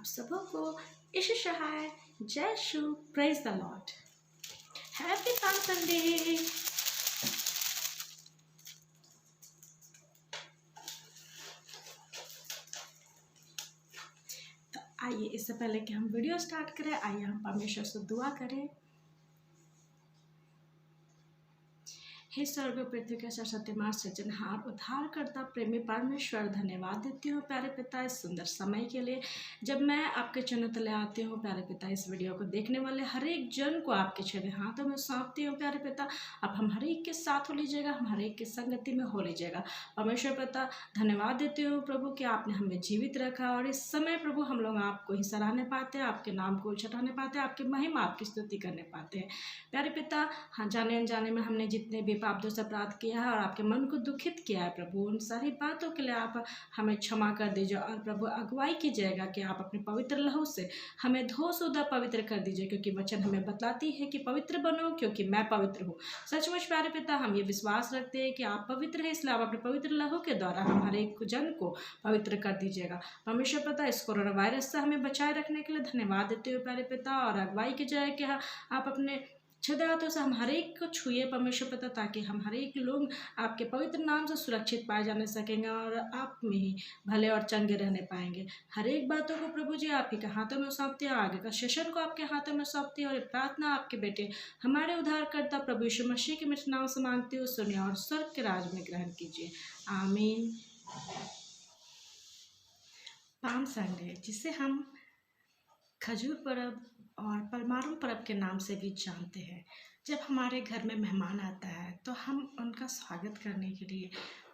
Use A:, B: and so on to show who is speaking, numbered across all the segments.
A: सबों को ईशु सहाय जय शु praise the Lord. Happy palm Sunday. तो आइए इससे पहले कि हम वीडियो स्टार्ट करें, आइए हम परमेश्वर से दुआ करें। हे स्वर्ग पृथ्वी के सरस्वतीमान सृजनहार उद्धारकर्ता प्रेमी परमेश्वर, धन्यवाद देती हूँ प्यारे पिता इस सुंदर समय के लिए जब मैं आपके चरणों तले आती हूँ। प्यारे पिता इस वीडियो को देखने वाले हर एक जन को आपके छेड़े हाथों में सौंपती हूँ। प्यारे पिता अब हम हर एक के साथ हो लीजिएगा, हम हर एक की संगति में हो लीजिएगा। परमेश्वर पिता धन्यवाद देती हूँ प्रभु कि आपने हमें जीवित रखा और इस समय प्रभु हम लोग आपको ही सराहने पाते हैं, आपके नाम को छठाने पाते हैं, आपकी महिमा आपकी स्तुति करने पाते हैं। प्यारे पिता हाँ, जाने अनजाने में हमने जितने भी पाप दोष अपराध किया है और आपके मन को दुखित किया है प्रभु, उन सारी बातों के लिए आप हमें क्षमा कर दीजिए और प्रभु अगुवाई कीजिएगा कि आप अपने पवित्र लहू से हमें धो सुधा पवित्र कर दीजिए, क्योंकि वचन हमें बताती है कि पवित्र बनो क्योंकि मैं पवित्र हूँ। सचमुच प्यारे पिता हम ये विश्वास रखते हैं कि आप पवित्र हैं, इसलिए आप अपने पवित्र लहू के द्वारा हम हर एक जन को पवित्र कर दीजिएगा। परमेश्वर पिता इस कोरोना वायरस से हमें बचाए रखने के लिए धन्यवाद देते हुए प्यारे पिता और अगुवाई कीजिए कि आप अपने छुदे हाथों से हम हर एक को छुए परमेश्वर पिता, ताकि हम हर एक लोग आपके पवित्र नाम से सुरक्षित पाए जाने सकेंगे और आप में ही भले और चंगे रहने पाएंगे। हर एक बातों को प्रभु जी आप ही के हाथों में सौंपते हैं, आगे का सेशन को आपके हाथों में सौंपती है और प्रार्थना आपके बेटे हमारे उद्धारकर्ता प्रभु यीशु मसीह के मीठे नाम से मांगती हूँ, सुनिए और स्वर्ग के राज में ग्रहण कीजिए, आमीन। पाम संडे जिसे हम खजूर पर्व और परमाणु पर्व के नाम से भी जानते हैं। जब हमारे घर में मेहमान आता है तो हम उनका स्वागत करने के लिए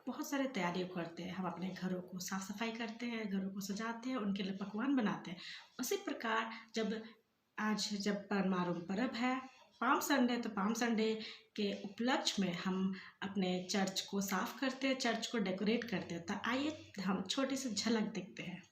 A: बहुत सारे तैयारियां करते हैं। हम अपने घरों को साफ़ सफाई करते हैं, घरों को सजाते हैं, उनके लिए पकवान बनाते हैं। उसी प्रकार जब परमाणु पर्व है पाम संडे, तो पाम संडे के उपलक्ष्य में हम अपने चर्च को साफ़ करते हैं, चर्च को डेकोरेट करते हैं। तो आइए हम छोटी सी झलक देखते हैं।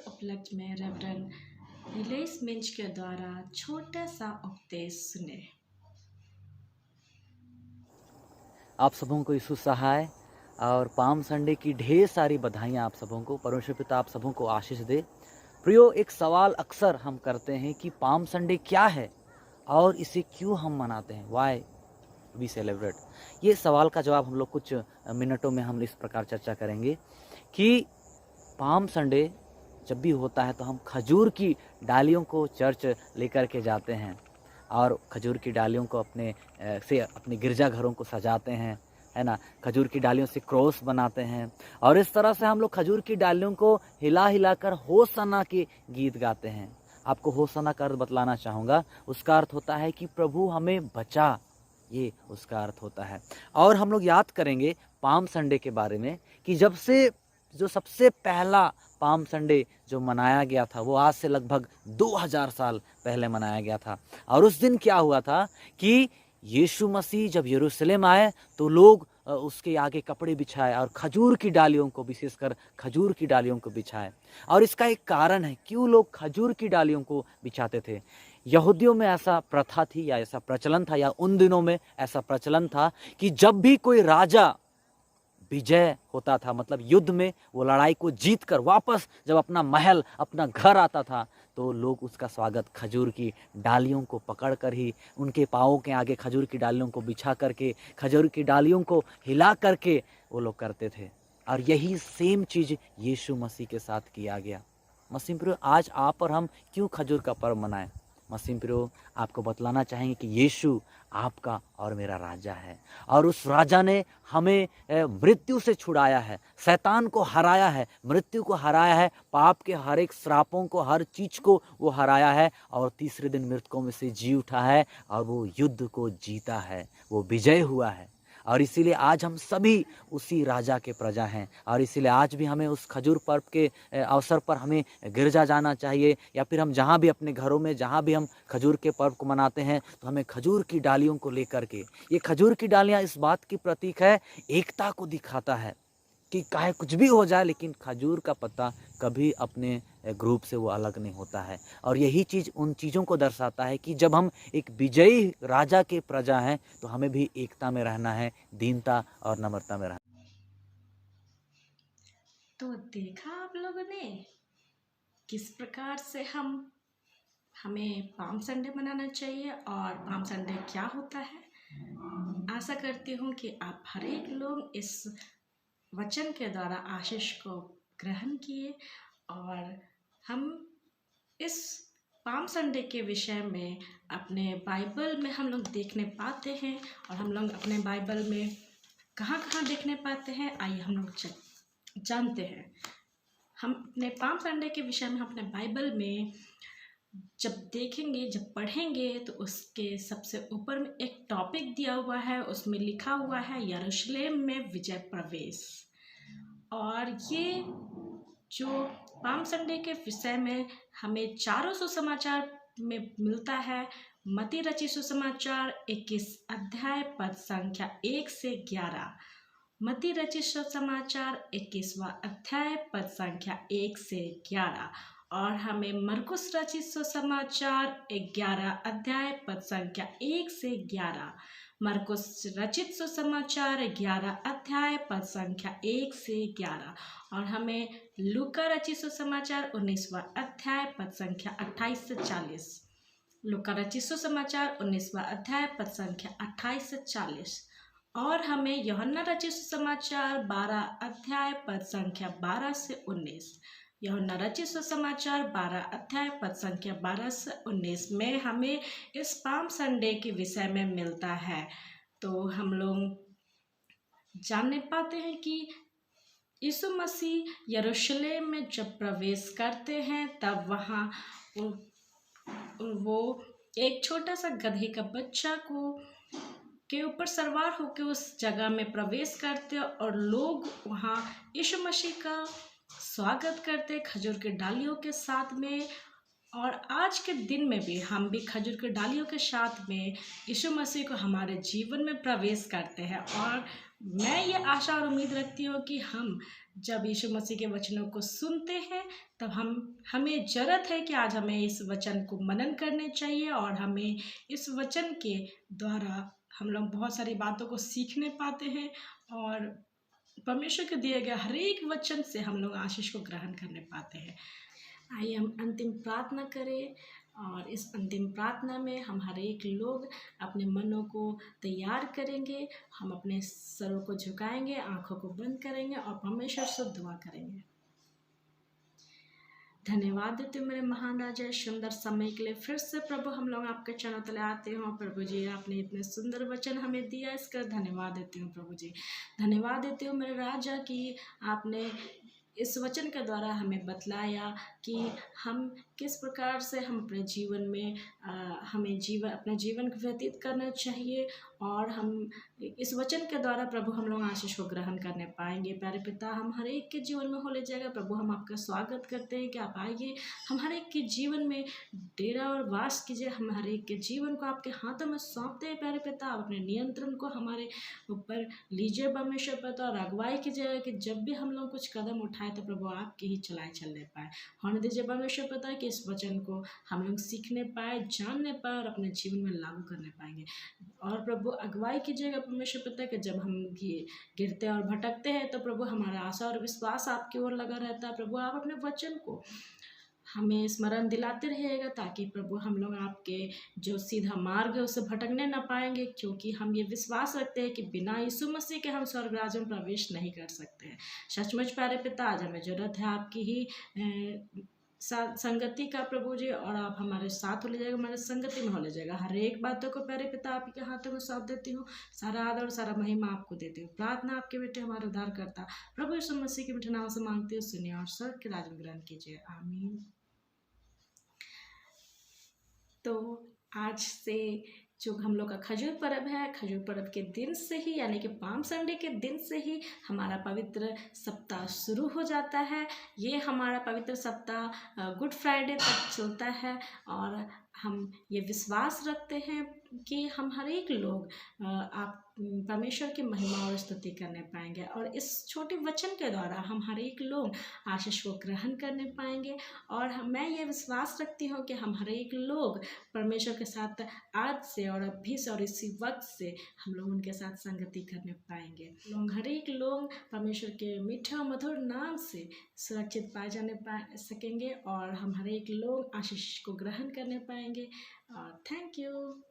A: उपलक्ष्य में रेवरेंड रिलेस मिंच के द्वारा छोटा सा उपदेश सुने।
B: आप सबों को यीशु सहाय और पाम संडे की ढेर सारी बधाइयाँ आप सबों को। परमेश्वर पिता आप सबों को आशीष दे। प्रियो, एक सवाल अक्सर हम करते हैं कि पाम संडे क्या है और इसे क्यों हम मनाते हैं, वाई वी सेलिब्रेट। ये सवाल का जवाब हम लोग कुछ मिनटों में हम इस प्रकार चर्चा करेंगे कि पाम संडे जब भी होता है तो हम खजूर की डालियों को चर्च लेकर के जाते हैं और खजूर की डालियों को अपने गिरजाघरों को सजाते हैं, है ना। खजूर की डालियों से क्रॉस बनाते हैं और इस तरह से हम लोग खजूर की डालियों को हिला हिला कर होशाना के गीत गाते हैं। आपको होशाना का अर्थ बतलाना चाहूँगा। उसका अर्थ होता है कि प्रभु हमें बचा, ये उसका अर्थ होता है। और हम लोग याद करेंगे पाम संडे के बारे में कि जो सबसे पहला पाम संडे जो मनाया गया था वो आज से लगभग 2000 साल पहले मनाया गया था। और उस दिन क्या हुआ था कि यीशु मसीह जब यरूशलेम आए तो लोग उसके आगे कपड़े बिछाए और खजूर की डालियों को, विशेषकर खजूर की डालियों को बिछाए। और इसका एक कारण है क्यों लोग खजूर की डालियों को बिछाते थे। यहूदियों में ऐसा प्रथा थी या ऐसा प्रचलन था, या उन दिनों में ऐसा प्रचलन था कि जब भी कोई राजा विजय होता था, मतलब युद्ध में वो लड़ाई को जीत कर वापस जब अपना महल, अपना घर आता था, तो लोग उसका स्वागत खजूर की डालियों को पकड़ कर ही, उनके पाँवों के आगे खजूर की डालियों को बिछा करके, खजूर की डालियों को हिला करके वो लोग करते थे। और यही सेम चीज़ यीशु मसीह के साथ किया गया। मसीह प्रियो, आज आप और हम क्यों खजूर का पर्व मनाएं? मसीह प्रियो, आपको बतलाना चाहेंगे कि यीशु आपका और मेरा राजा है और उस राजा ने हमें मृत्यु से छुड़ाया है, शैतान को हराया है, मृत्यु को हराया है, पाप के हर एक श्रापों को, हर चीज को वो हराया है और तीसरे दिन मृतकों में से जी उठा है और वो युद्ध को जीता है, वो विजय हुआ है। और इसीलिए आज हम सभी उसी राजा के प्रजा हैं और इसीलिए आज भी हमें उस खजूर पर्व के अवसर पर हमें गिरजा जाना चाहिए, या फिर हम जहाँ भी अपने घरों में जहाँ भी हम खजूर के पर्व को मनाते हैं तो हमें खजूर की डालियों को लेकर के, ये खजूर की डालियाँ इस बात की प्रतीक है, एकता को दिखाता है कि चाहे कुछ भी हो जाए लेकिन खजूर का पत्ता कभी अपने ग्रुप से वो अलग नहीं होता है। और यही चीज़ उन चीज़ों को दर्शाता है कि जब हम एक विजयी राजा के प्रजा हैं तो हमें भी एकता में रहना है, दीनता और नम्रता में रहना।
A: तो देखा आप लोगों ने किस प्रकार से हमें पाम संडे मनाना चाहिए और पाम संडे क्या होता है। आशा करती हूँ कि आप हर एक लोग इस वचन के द्वारा आशीष को ग्रहण किए और हम इस पाम संडे के विषय में अपने बाइबल में हम लोग देखने पाते हैं। और हम लोग अपने बाइबल में कहाँ कहाँ देखने पाते हैं, आइए हम लोग जानते हैं। हम अपने पाम संडे के विषय में अपने बाइबल में जब देखेंगे, जब पढ़ेंगे तो उसके सबसे ऊपर में एक टॉपिक दिया हुआ है, उसमें लिखा हुआ है यरूशलेम में विजय प्रवेश। और ये जो पाम संडे के विषय में हमें चारों सुसमाचार में मिलता है। मत्ती रचित सुसमाचार 21 अध्याय पद संख्या 1 से 11, मत्ती रचित सुसमाचार 21वां अध्याय पद संख्या 1 से 11, और हमें मरकुस रचित सुसमाचार 11 अध्याय पद संख्या 1 से 11, मरकुस रचित सुसमाचार 11 अध्याय पद संख्या 1 से 11, और हमें लूका रचित सुसमाचार 19वां अध्याय पद संख्या 28 से 40, लूका रचित सुसमाचार 19वां अध्याय पद संख्या 28 से 40, और हमें यूहन्ना रचित सुसमाचार 12 अध्याय पद संख्या 12 से 19, यूहन्ना रचित सुसमाचार 12 अध्याय पद संख्या 12 से 19 में हमें इस पाम संडे के विषय में मिलता है। तो हम लोग जानने पाते हैं कि यीशु मसीह यरूशलेम में जब प्रवेश करते हैं तब वहाँ वो एक छोटा सा गधे का बच्चा के ऊपर सवार होकर उस जगह में प्रवेश करते और लोग वहाँ यीशु मसीह का स्वागत करते खजूर के डालियों के साथ में। और आज के दिन में भी हम भी खजूर के डालियों के साथ में यीशु मसीह को हमारे जीवन में प्रवेश करते हैं। और मैं ये आशा और उम्मीद रखती हूँ कि हम जब यीशु मसीह के वचनों को सुनते हैं तब हमें ज़रूरत है कि आज हमें इस वचन को मनन करने चाहिए और हमें इस वचन के द्वारा हम लोग बहुत सारी बातों को सीखने पाते हैं और परमेश्वर के दिए गए हर एक वचन से हम लोग आशीष को ग्रहण करने पाते हैं। आइए हम अंतिम प्रार्थना करें और इस अंतिम प्रार्थना में हम हर एक लोग अपने मनों को तैयार करेंगे। हम अपने सरों को झुकाएंगे, आंखों को बंद करेंगे और परमेश्वर से दुआ करेंगे। धन्यवाद देते हो मेरे महान राजा, सुंदर समय के लिए फिर से प्रभु हम लोग आपके चरणों तले आते हो। प्रभु जी, आपने इतने सुंदर वचन हमें दिया, इसका धन्यवाद देती हूँ प्रभु जी। धन्यवाद देती हूँ मेरे राजा कि आपने इस वचन के द्वारा हमें बतलाया कि हम किस प्रकार से हम अपने जीवन में हमें अपने जीवन को व्यतीत करना चाहिए और हम इस वचन के द्वारा प्रभु हम लोग आशीष को ग्रहण करने पाएंगे। प्यारे पिता, हम हर एक के जीवन में हो ले जाएगा प्रभु, हम आपका स्वागत करते हैं कि आप आइए, हम हर एक के जीवन में डेरा और वास कीजिए। हम हर एक के जीवन को आपके हाथों में सौंपते हैं प्यारे पिता, आप अपने नियंत्रण को हमारे ऊपर लीजिए परमेश्वर पिता और अगुवाई कीजिएगा कि जब भी हम लोग कुछ कदम उठाए तो प्रभु आपके ही चलाए चलने पाए। होने दीजिए परमेश्वर पिता कि इस वचन को हम लोग सीखने पाए, जानने पाए और अपने जीवन में लागू करने पाएंगे। और प्रभु अगुवाई कीजिएगा परमेश्वर पिता कि जब हम गिरते और भटकते हैं तो प्रभु हमारा आशा और विश्वास आपकी ओर लगा रहता है। प्रभु आप अपने वचन को हमें स्मरण दिलाते रहिएगा ताकि प्रभु हम लोग आपके जो सीधा मार्ग है उससे भटकने ना पाएंगे, क्योंकि हम ये विश्वास रखते हैं कि बिना यीशु मसीह के हम स्वर्ग राज्य में प्रवेश नहीं कर सकते हैं। सचमुच प्यारे पिता, आज हमें ज़रूरत है आपकी ही संगति का प्रभु जी, और आप हमारे साथ हो ले जाएगा, हमारे संगति में हो ले जाएगा। हर एक बातों को प्यारे पिता आप के हाथों में सौंप देती हूँ। सारा आदर और सारा महिमा आपको देती हूँ। प्रार्थना आपके बेटे हमारे उद्धार करता प्रभु यीशु मसीह के मीठे नाम से मांगती हूँ, सुनिए और स्वर्ग के राज्य में ग्रहण कीजिए। आमीन। तो आज से जो हम लोग का खजूर पर्व है, खजूर पर्व के दिन से ही यानी कि पाम संडे के दिन से ही हमारा पवित्र सप्ताह शुरू हो जाता है। ये हमारा पवित्र सप्ताह गुड फ्राइडे तक चलता है और हम ये विश्वास रखते हैं कि हम हर एक लोग आप परमेश्वर की महिमा और स्तुति करने पाएंगे और इस छोटे वचन के द्वारा हम हर एक लोग आशीष को ग्रहण करने पाएंगे। और मैं ये विश्वास रखती हूँ कि हम हर एक लोग परमेश्वर के साथ आज से और अभी से और इसी वक्त से हम लोग उनके साथ संगति करने पाएंगे। हर एक लोग परमेश्वर के मीठे और मधुर नाम से सुरक्षित पाए जाने सकेंगे और हम हर एक लोग आशीष को ग्रहण करने पाएंगे। Thank you.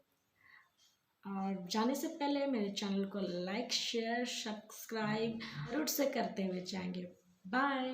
A: और जाने से पहले मेरे चैनल को लाइक, शेयर, सब्सक्राइब जरूर से करते हुए जाएंगे। बाय।